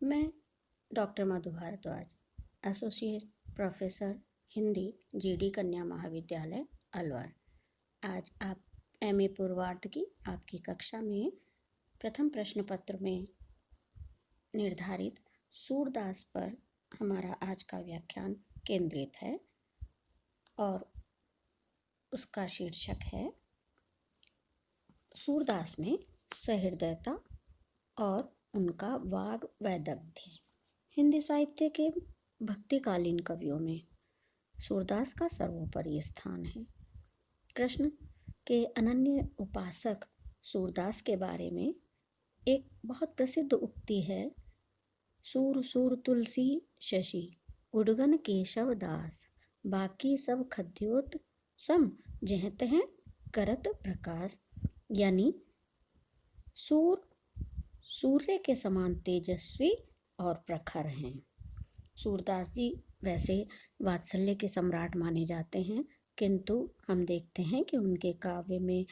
मैं doctor Madhu Bhardwaj, associate professor Hindi, GD Kanya Mahavidyalaya Alwar. आज आप एमए पूर्वार्ध की आपकी कक्षा में प्रथम प्रश्न पत्र में निर्धारित सूरदास पर हमारा आज का व्याख्यान केंद्रित है और उसका शीर्षक है सूरदास में सहृदयता और उनका वाग वैदग्ध्य। हिंदी साहित्य के भक्तिकालीन कवियों में सूरदास का सर्वोपरि स्थान है। कृष्ण के अनन्य उपासक सूरदास के बारे में एक बहुत प्रसिद्ध उक्ति है, सूर सूर तुलसी शशि उडगन केशव दास, बाकी सब खद्योत सम जहत हैं करत प्रकाश। यानी सूर सूर्य के समान तेजस्वी और प्रखर हैं। सूरदास जी वैसे वात्सल्य के सम्राट माने जाते हैं, किंतु हम देखते हैं कि उनके काव्य में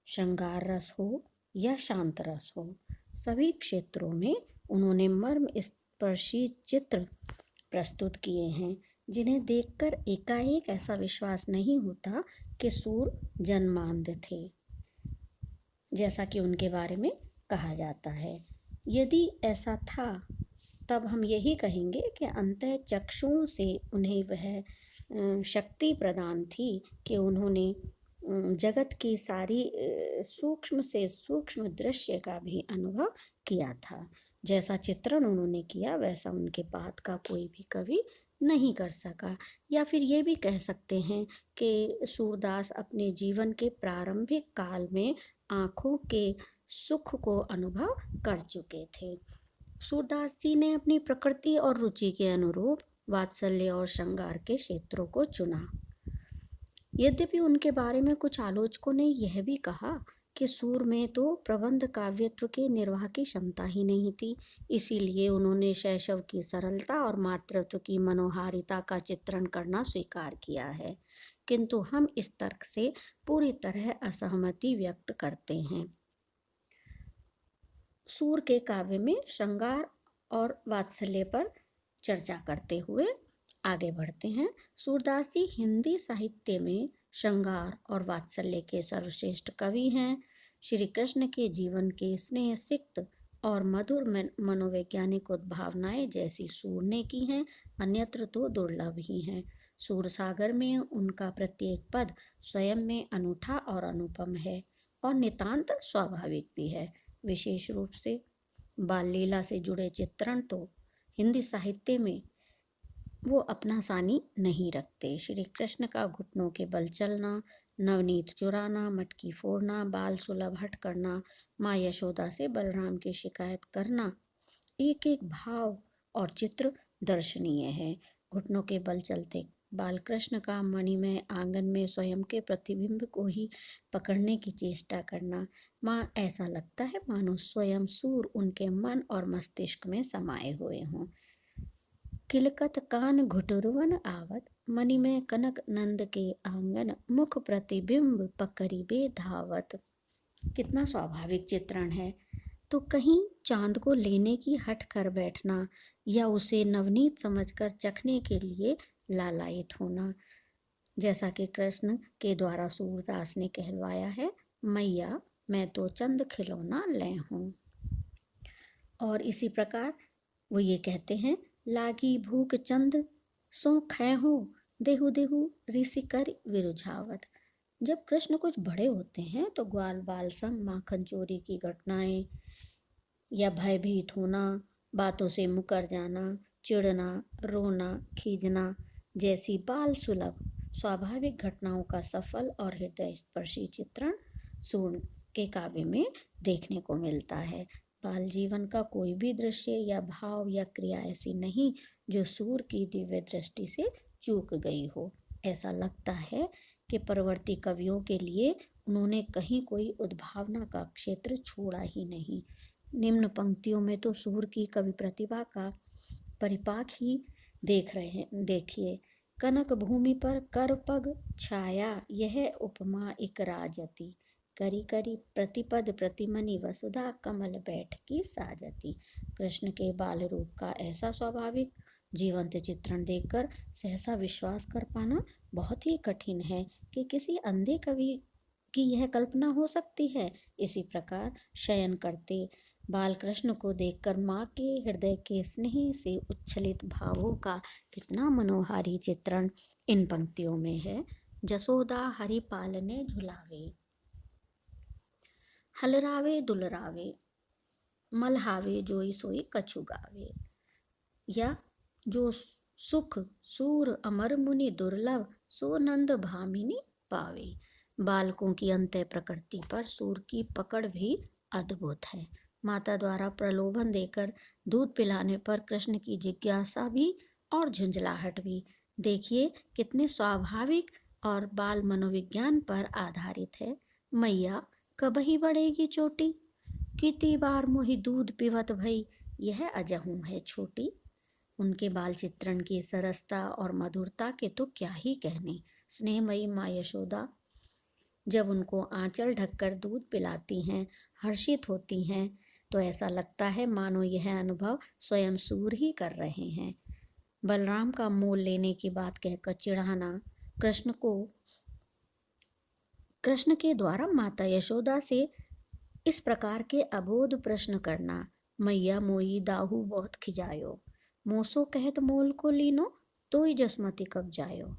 श्रृंगार रस हो या शांत रस हो, सभी क्षेत्रों में उन्होंने मर्म स्पर्शी चित्र प्रस्तुत किए हैं, जिन्हें देखकर एकाएक ऐसा विश्वास नहीं होता कि सूर जन्मांध थे, जैसा कि उनके बारे में कहा जाता है। यदि ऐसा था तब हम यही कहेंगे कि अंतः चक्षुओं से उन्हें वह शक्ति प्रदान थी कि उन्होंने जगत की सारी सूक्ष्म से सूक्ष्म दृश्य का भी अनुभव किया था। जैसा चित्रण उन्होंने किया वैसा उनके बाद का कोई भी कवि नहीं कर सका। या फिर ये भी कह सकते हैं कि सूरदास अपने जीवन के प्रारंभिक काल में आँखों के सुख को अनुभव कर चुके थे। सूरदास जी ने अपनी प्रकृति और रुचि के अनुरूप वात्सल्य और श्रृंगार के क्षेत्रों को चुना। यद्यपि उनके बारे में कुछ आलोचकों ने यह भी कहा कि सूर में तो प्रबंध काव्यत्व के निर्वाह की क्षमता ही नहीं थी, इसीलिए उन्होंने शैशव की सरलता और मातृत्व की मनोहारिता का चित्रण करना स्वीकार किया है। किंतु हम इस तर्क से पूरी तरह असहमति व्यक्त करते हैं। सूर के काव्य में श्रृंगार और वात्सल्य पर चर्चा करते हुए आगे बढ़ते हैं। सूरदास जी हिंदी साहित्य में श्रृंगार और वात्सल्य के सर्वश्रेष्ठ कवि हैं। श्री कृष्ण के जीवन के स्नेह सिक्त और मधुर मनोवैज्ञानिक उद्भावनाएं जैसी सूर ने की हैं, अन्यत्र तो दुर्लभ ही हैं। सूर सागर में उनका प्रत्येक पद स्वयं में अनूठा और अनुपम है और नितांत स्वाभाविक भी है। विशेष रूप से बाल लीला से जुड़े चित्रण तो हिंदी साहित्य में वो अपना सानी नहीं रखते। श्री कृष्ण का घुटनों के बल चलना, नवनीत चुराना, मटकी फोड़ना, बाल सुलभ हट करना, माँ यशोदा से बलराम की शिकायत करना, एक एक भाव और चित्र दर्शनीय है। घुटनों के बल चलते बाल कृष्ण का मणिमय आंगन में स्वयं के प्रतिबिंब को ही पकड़ने की चेष्टा करना, माँ ऐसा लगता है मानो स्वयं सूर उनके मन और मस्तिष्क में समाये हुए हों। किलकत कान घुटुरवन आवत, मणिमय कनक नंद के आंगन, मुख प्रतिबिंब पकड़िबे धावत। कितना स्वाभाविक चित्रण है। तो कहीं चांद को लेने की हट कर बैठना या उसे नवनीत समझकर चखने के लिए लालायित होना, जैसा कि कृष्ण के द्वारा सूरदास ने कहलवाया है, मैया मैं तो चंद खिलौना ले हूँ। और इसी प्रकार वो ये कहते हैं, लागी भूख चंद सो खे हो, देहु देहु ऋषि कर विरुझावत। जब कृष्ण कुछ बड़े होते हैं तो ग्वाल बाल संग माखन चोरी की घटनाएं या भयभीत होना, बातों से मुकर जाना, चिढ़ना, रोना, खींचना जैसी बाल सुलभ स्वाभाविक घटनाओं का सफल और हृदय स्पर्शी चित्रण सूर के काव्य में देखने को मिलता है। बाल जीवन का कोई भी दृश्य या भाव या क्रिया ऐसी नहीं जो सूर की दिव्य दृष्टि से चूक गई हो। ऐसा लगता है कि परवर्ती कवियों के लिए उन्होंने कहीं कोई उद्भावना का क्षेत्र छोड़ा ही नहीं। निम्न पंक्तियों में तो सूर की कवि प्रतिभा का परिपाक ही देख रहे हैं। देखिए, कनक भूमि पर कर पग छाया, यह उपमा इक राजति, करी करी प्रतिपद प्रतिमनि वसुधा कमल बैठकी साजती। कृष्ण के बाल रूप का ऐसा स्वाभाविक जीवंत चित्रण देखकर सहसा विश्वास कर पाना बहुत ही कठिन है कि किसी अंधे कवि की यह कल्पना हो सकती है। इसी प्रकार शयन करते बालकृष्ण को देखकर माँ के हृदय के स्नेह से उच्छलित भावों का कितना मनोहारी चित्रण इन पंक्तियों में है। जसोदा हरि पालने झुलावे, हलरावे दुलरावे, मलहावे जोई सोई कछु गावे। या जो सुख सूर अमर मुनि दुर्लभ, सो नंद भामिनी पावे। बालकों की अंतः प्रकृति पर सूर की पकड़ भी अद्भुत है। माता द्वारा प्रलोभन देकर दूध पिलाने पर कृष्ण की जिज्ञासा भी और झुंझलाहट भी देखिए कितने स्वाभाविक और बाल मनोविज्ञान पर आधारित है। मैया कबही बढ़ेगी चोटी, कितनी बार मोहि दूध पिवत भई, यह अजहू है छोटी। उनके बाल चित्रण की सरसता और मधुरता के तो क्या ही कहने। स्नेहमयी माँ यशोदा जब उनको आंचल ढककर दूध पिलाती हैं, हर्षित होती हैं, तो ऐसा लगता है मानो यह अनुभव स्वयं सूर ही कर रहे हैं। बलराम का मोल लेने की बात कहकर चिढ़ाना, कृष्ण के द्वारा माता यशोदा से इस प्रकार के अबोध प्रश्न करना, मैया मोई दाहू बहुत खिजायो, मोसो कहत मोल को लीनो, तोई जसमति कब जायो।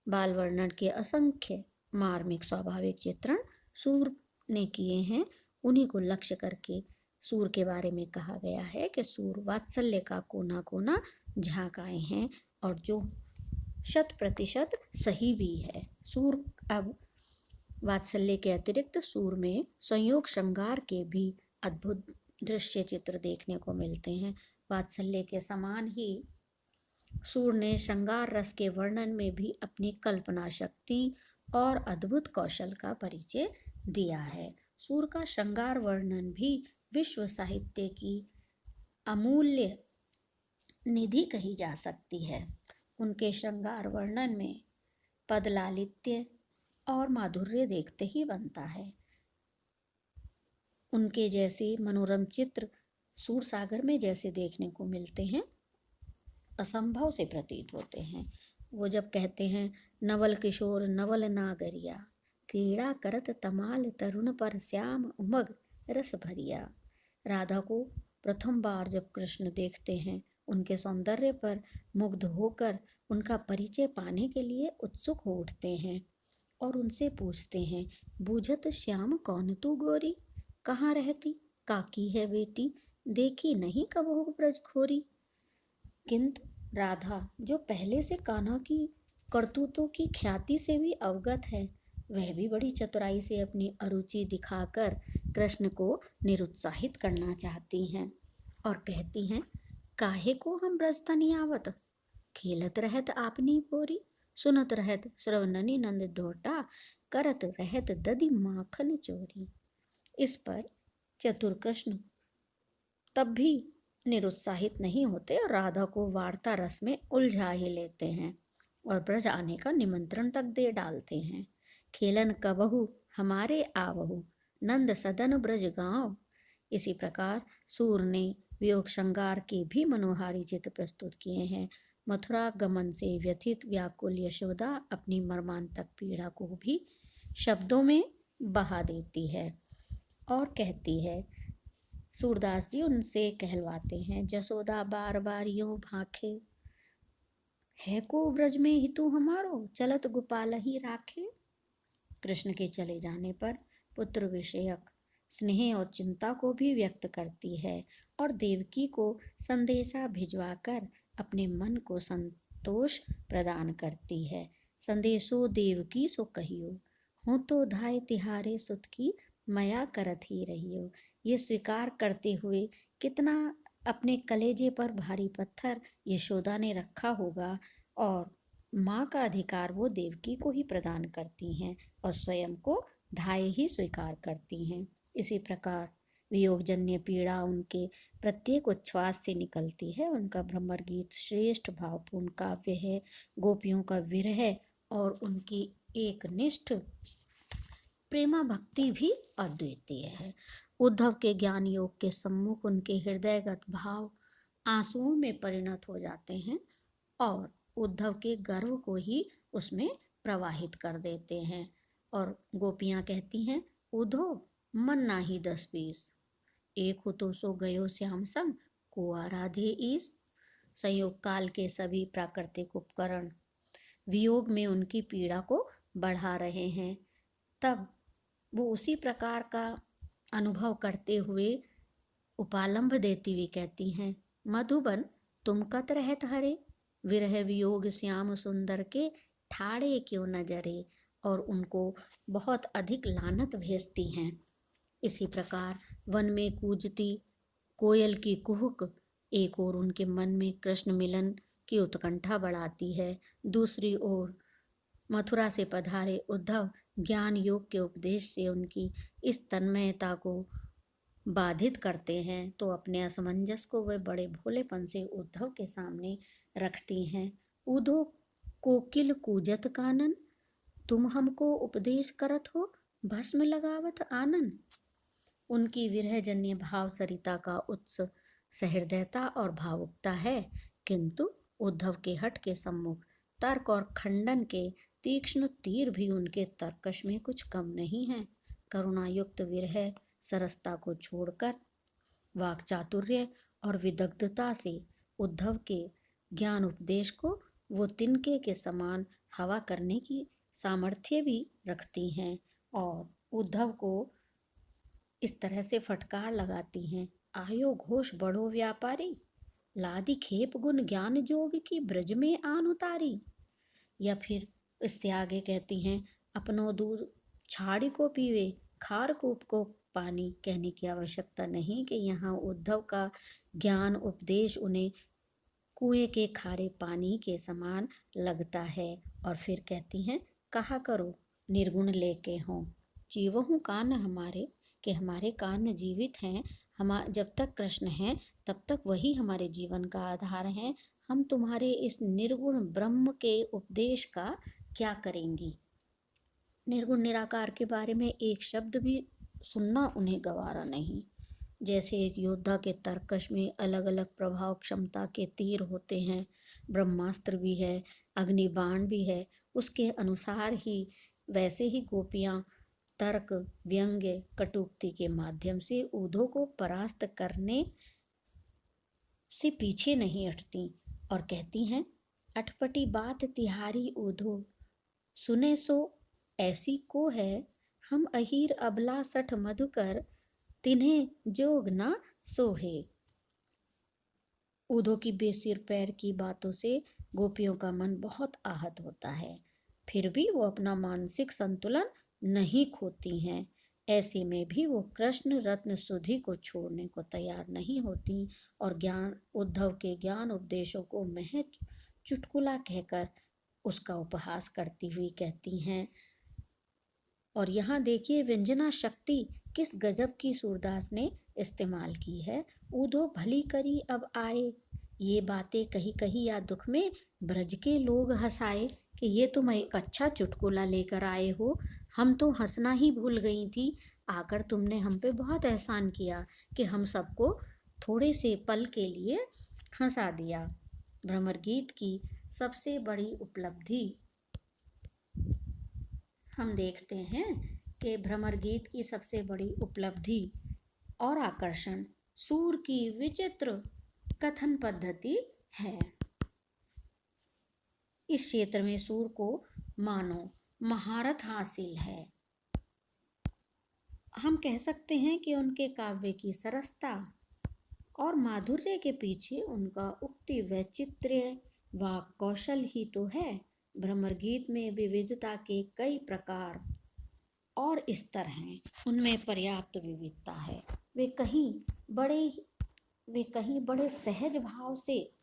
बाल वर्णन के असंख्य मार्मिक स्वाभाविक चित्रण सूर ने किए हैं। उन्हीं को लक्ष्य करके सूर के बारे में कहा गया है कि सूर वात्सल्य का कोना कोना झांक आए हैं, और जो 100% सही भी है। सूर अब वात्सल्य के अतिरिक्त सूर में संयोग श्रृंगार के भी अद्भुत दृश्य चित्र देखने को मिलते हैं। वात्सल्य के समान ही सूर ने श्रृंगार रस के वर्णन में भी अपनी कल्पना शक्ति और अद्भुत कौशल का परिचय दिया है। सूर का श्रृंगार वर्णन भी विश्व साहित्य की अमूल्य निधि कही जा सकती है। उनके श्रृंगार वर्णन में पद लालित्य और माधुर्य देखते ही बनता है। उनके जैसे मनोरम चित्र सूर सागर में जैसे देखने को मिलते हैं, असंभव से प्रतीत होते हैं। वो जब कहते हैं, नवल किशोर नवल नागरिया, क्रीड़ा करत तमाल तरुण पर श्याम उमग रस भरिया। राधा को प्रथम बार जब कृष्ण देखते हैं, उनके सौंदर्य पर मुग्ध होकर उनका परिचय पाने के लिए उत्सुक हो उठते हैं और उनसे पूछते हैं, बूझत श्याम कौन तू गोरी, कहाँ रहती, काकी है बेटी, देखी नहीं कबहू ब्रज खोरी। किंतु राधा जो पहले से कान्हा की करतूतों की ख्याति से भी अवगत है, वह भी बड़ी चतुराई से अपनी अरुचि दिखाकर कृष्ण को निरुत्साहित करना चाहती हैं और कहती हैं, काहे को हम ब्रजतनी आवत, खेलत रहत आपनी पोरी, सुनत रहत श्रवणनी नंद ढोटा, करत रहत दधि माखन चोरी। इस पर चतुर कृष्ण तब भी निरुत्साहित नहीं होते और राधा को वार्ता रस में उलझा ही लेते हैं और ब्रज आने का निमंत्रण तक दे डालते हैं। खेलन कबहू हमारे आवहु, नंद सदन ब्रज गाँव। इसी प्रकार सूर ने वियोग श्रृंगार के भी मनोहारी चित्र प्रस्तुत किए हैं। मथुरा गमन से व्यथित व्याकुल यशोदा अपनी मर्मांतक पीड़ा को भी शब्दों में बहा देती है और कहती है, सूरदास जी उनसे कहलवाते हैं, जसोदा बार बार यूं भाखे, है को ब्रज में हितू हमारो, चलत गोपाल ही राखे। कृष्ण के चले जाने पर पुत्र विषयक स्नेह और चिंता को भी व्यक्त करती है और देवकी को संदेशा भिजवाकर अपने मन को संतोष प्रदान करती है। संदेशो देवकी सो कहियो, हो तो धाय तिहारे सुत की, मया करत ही रहियो। ये स्वीकार करते हुए कितना अपने कलेजे पर भारी पत्थर यशोदा ने रखा होगा और माँ का अधिकार वो देवकी को ही प्रदान करती हैं और स्वयं को धाय ही स्वीकार करती हैं। इसी प्रकार वियोगजन्य पीड़ा उनके प्रत्येक उच्छ्वास से निकलती है। उनका भ्रमर गीत श्रेष्ठ भावपूर्ण काव्य है। गोपियों का विरह और उनकी एक निष्ठ प्रेमा भक्ति भी अद्वितीय है। उद्धव के ज्ञान योग के सम्मुख उनके हृदयगत भाव आंसुओं में परिणत हो जाते हैं और उद्धव के गर्व को ही उसमें प्रवाहित कर देते हैं। और गोपियाँ कहती हैं, उद्धव मन नाही 10-20, एक हो तो सो गयो श्याम संग, को आराधे ईस। संयोग काल के सभी प्राकृतिक उपकरण वियोग में उनकी पीड़ा को बढ़ा रहे हैं। तब वो उसी प्रकार का अनुभव करते हुए उपालंभ देती हुई कहती हैं, मधुबन तुम कत रहत हरे, विरह वियोग श्याम सुंदर के ठाड़े क्यों न जरे। और उनको बहुत अधिक लानत भेजती हैं। इसी प्रकार वन में कूजती कोयल की कुहुक एक ओर उनके मन में कृष्ण मिलन की उत्कंठा बढ़ाती है, दूसरी ओर मथुरा से पधारे उद्धव ज्ञान योग के उपदेश से उनकी इस तन्मयता को बाधित करते हैं। तो अपने असमंजस को वे बड़े भोलेपन से उद्धव के सामने रखती हैं। उधो कोकिल कूजत कानन, तुम हमको उपदेश करत हो भस्म लगावत आनन। उनकी विरहजन्य भाव सरिता का उत्स सहृदयता और भावुकता है, किंतु उद्धव के हट के सम्मुख तर्क और खंडन के तीक्ष्ण तीर भी उनके तर्कश में कुछ कम नहीं है। करुणायुक्त विरह सरसता को छोड़कर वाक चातुर्य और विदग्धता से उद्धव के ज्ञान उपदेश को वो तिनके के समान हवा करने की सामर्थ्य भी रखती हैं और उद्धव को इस तरह से फटकार लगाती हैं, आयो घोष बड़ो व्यापारी, लादी खेप गुण ज्ञान जोग की ब्रज में आन उतारी। या फिर इससे आगे कहती हैं, अपनो दूध छाड़ी को पीवे, खार कूप को पानी। कहने की आवश्यकता नहीं कि यहाँ उद्धव का ज्ञान उपदेश उन्हें कुएं के खारे पानी के समान लगता है। और फिर कहती हैं, कहा करो निर्गुण लेके हों, जीवहूँ कान हमारे, कि हमारे कान जीवित हैं। जब तक कृष्ण हैं तब तक वही हमारे जीवन का आधार हैं। हम तुम्हारे इस निर्गुण ब्रह्म के उपदेश का क्या करेंगी। निर्गुण निराकार के बारे में एक शब्द भी सुनना उन्हें गवारा नहीं। जैसे एक योद्धा के तर्कश में अलग अलग प्रभाव क्षमता के तीर होते हैं, ब्रह्मास्त्र भी है, अग्निबाण भी है, उसके अनुसार ही वैसे ही गोपियाँ तर्क व्यंग्य कटुक्ति के माध्यम से उद्धव को परास्त करने से पीछे नहीं हटती और कहती हैं, अटपटी बात तिहारी उद्धव, सुने सो ऐसी को है, हम अहीर अबला सठ मधुकर, तिन्हें जोग ना सोहे। उद्धव की बेसिर पैर की बातों से गोपियों का मन बहुत आहत होता है, फिर भी वो अपना मानसिक संतुलन नहीं खोती हैं। ऐसे में भी वो कृष्ण रत्न सुधि को छोड़ने को तैयार नहीं होती और उद्धव के ज्ञान उपदेशों को महज चुटकुला कहकर उसका उपहास करती हुई कहती हैं। और यहाँ देखिए व्यंजना शक्ति किस गजब की सूरदास ने इस्तेमाल की है। उद्धव भली करी अब आए, ये बातें कही कही या दुख में ब्रज के लोग हंसाए, कि ये तुम एक अच्छा चुटकुला लेकर आए हो, हम तो हंसना ही भूल गई थी, आकर तुमने हम पे बहुत एहसान किया कि हम सबको थोड़े से पल के लिए हंसा दिया। भ्रमर गीत की सबसे बड़ी उपलब्धि हम देखते हैं कि भ्रमर गीत की सबसे बड़ी उपलब्धि और आकर्षण सूर की विचित्र कथन पद्धति है। इस क्षेत्र में सूर को मानो महारत हासिल है। हम कह सकते हैं कि उनके काव्य की सरसता और माधुर्य के पीछे उनका उक्ति वैचित्र्य व कौशल ही तो है। भ्रमर गीत में विविधता के कई प्रकार और स्तर हैं, उनमें पर्याप्त विविधता है। वे कहीं बड़े सहज भाव से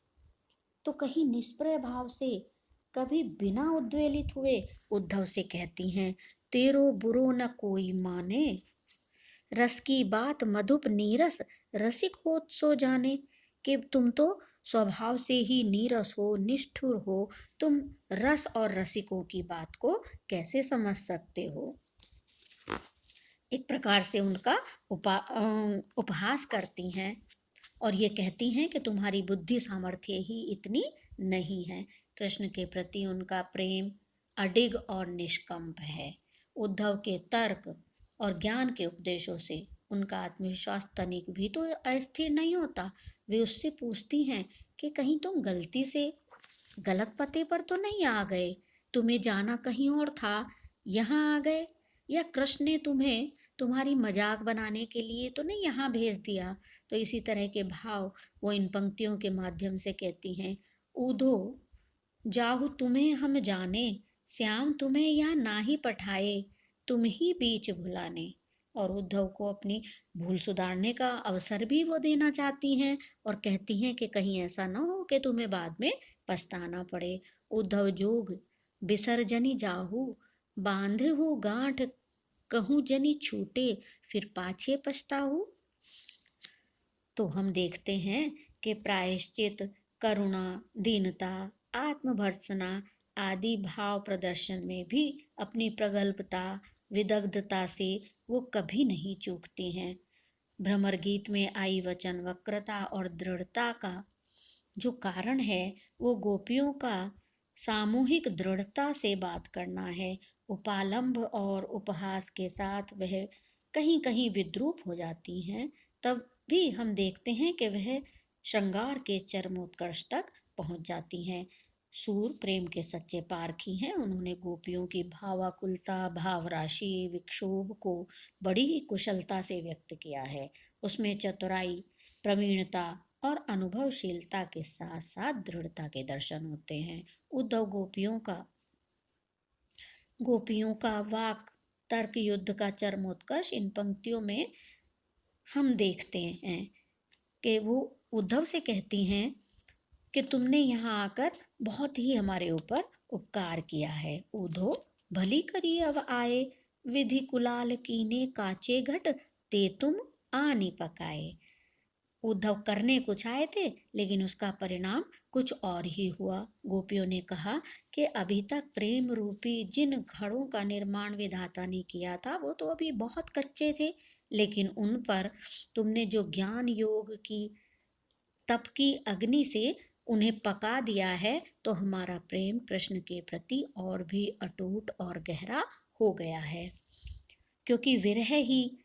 तो कहीं निष्प्रय भाव से, कभी बिना उद्वेलित हुए उद्धव से कहती हैं, तेरो बुरो न कोई माने, रस की बात मधुप नीरस, रसिक हो सो जाने। कि तुम तो स्वभाव से ही नीरस हो, निष्ठुर हो, तुम रस और रसिकों की बात को कैसे समझ सकते हो। एक प्रकार से उनका उपहास करती हैं और ये कहती हैं कि तुम्हारी बुद्धि सामर्थ्य ही इतनी नहीं है। कृष्ण के प्रति उनका प्रेम अडिग और निष्कंप है। उद्धव के तर्क और ज्ञान के उपदेशों से उनका आत्मविश्वास तनिक भी तो अस्थिर नहीं होता। वे उससे पूछती हैं कि कहीं तुम गलती से गलत पते पर तो नहीं आ गए, तुम्हें जाना कहीं और था, यहाँ आ गए, या कृष्ण ने तुम्हें तुम्हारी मजाक बनाने के लिए तो नहीं यहाँ भेज दिया। तो इसी तरह के भाव वो इन पंक्तियों के माध्यम से कहती हैं। ऊधो जाहु तुम्हें हम जाने, श्याम तुम्हें यहाँ ना ही पठाए, तुम ही बीच भुलाने। और उद्धव को अपनी भूल सुधारने का अवसर भी वो देना चाहती हैं और कहती हैं कि कहीं ऐसा ना हो कि तुम्हें बाद में पछताना पड़े। उद्धव जोग विसर्जनी जाहू, बांधे हो गांठ कहूँ जनी छूटे, फिर पाछे पछताहू। तो हम देखते हैं कि प्रायश्चित, करुणा, दीनता, आत्मभर्त्सना आदि भाव प्रदर्शन में भी अपनी प्रगल्भता, विदग्धता से वो कभी नहीं चूकती हैं। भ्रमर गीत में आई वचन वक्रता और दृढ़ता का जो कारण है वो गोपियों का सामूहिक दृढ़ता से बात करना है। उपालंब और उपहास के साथ वह कहीं कहीं विद्रूप हो जाती हैं, तब भी हम देखते हैं कि वह श्रृंगार के चरमोत्कर्ष तक पहुंच जाती हैं। सूर प्रेम के सच्चे पारखी हैं। उन्होंने गोपियों की भावाकुलता, भावराशि, विक्षोभ को बड़ी ही कुशलता से व्यक्त किया है। उसमें चतुराई, प्रवीणता और अनुभवशीलता के साथ साथ दृढ़ता के दर्शन होते हैं। उद्धव गोपियों का वाक तर्क युद्ध का चरमोत्कर्ष इन पंक्तियों में हम देखते हैं कि वो उद्धव से कहती हैं कि तुमने यहाँ आकर बहुत ही हमारे ऊपर उपकार किया है। उद्धव भली करी अब आए, विधि कुलाल कीने काचे घट, ते तुम आनी पकाए। उद्धव करने कुछ आए थे लेकिन उसका परिणाम कुछ और ही हुआ। गोपियों ने कहा कि अभी तक प्रेम रूपी जिन घड़ों का निर्माण विधाता ने किया था वो तो अभी बहुत कच्चे थे, लेकिन उन पर तुमने जो ज्ञान योग की तप की अग्नि से उन्हें पका दिया है, तो हमारा प्रेम कृष्ण के प्रति और भी अटूट और गहरा हो गया है। क्योंकि विरह ही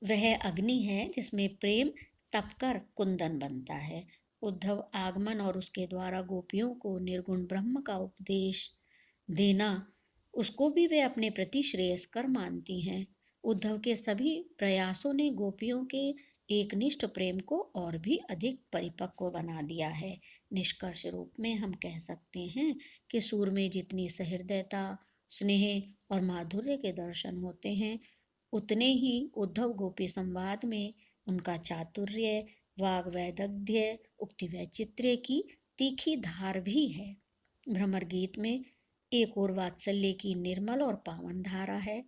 वह अग्नि है जिसमें प्रेम तपकर कुंदन बनता है। उद्धव आगमन और उसके द्वारा गोपियों को निर्गुण ब्रह्म का उपदेश देना, उसको भी वे अपने प्रति श्रेयस्कर मानती हैं। उद्धव के सभी प्रयासों ने गोपियों के एकनिष्ठ प्रेम को और भी अधिक परिपक्व बना दिया है। निष्कर्ष रूप में हम कह सकते हैं कि सूर में जितनी सहृदयता, स्नेह और माधुर्य के दर्शन होते हैं, उतने ही उद्धव गोपी संवाद में उनका चातुर्य, वाग वैदग्ध्य, उक्ति वैचित्र्य की तीखी धार भी है। भ्रमर गीत में एक और वात्सल्य की निर्मल और पावन धारा है।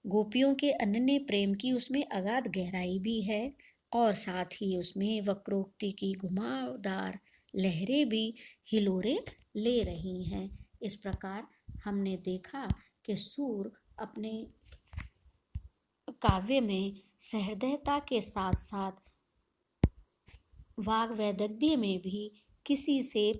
गोपियों के अनन्य प्रेम की उसमें अगाध गहराई भी है और साथ ही उसमें वक्रोक्ति की घुमावदार लहरें भी हिलोरे ले रही हैं। इस प्रकार हमने देखा कि सूर अपने काव्य में सहृदयता के साथ साथ वाग वैदग्ध्य में भी किसी से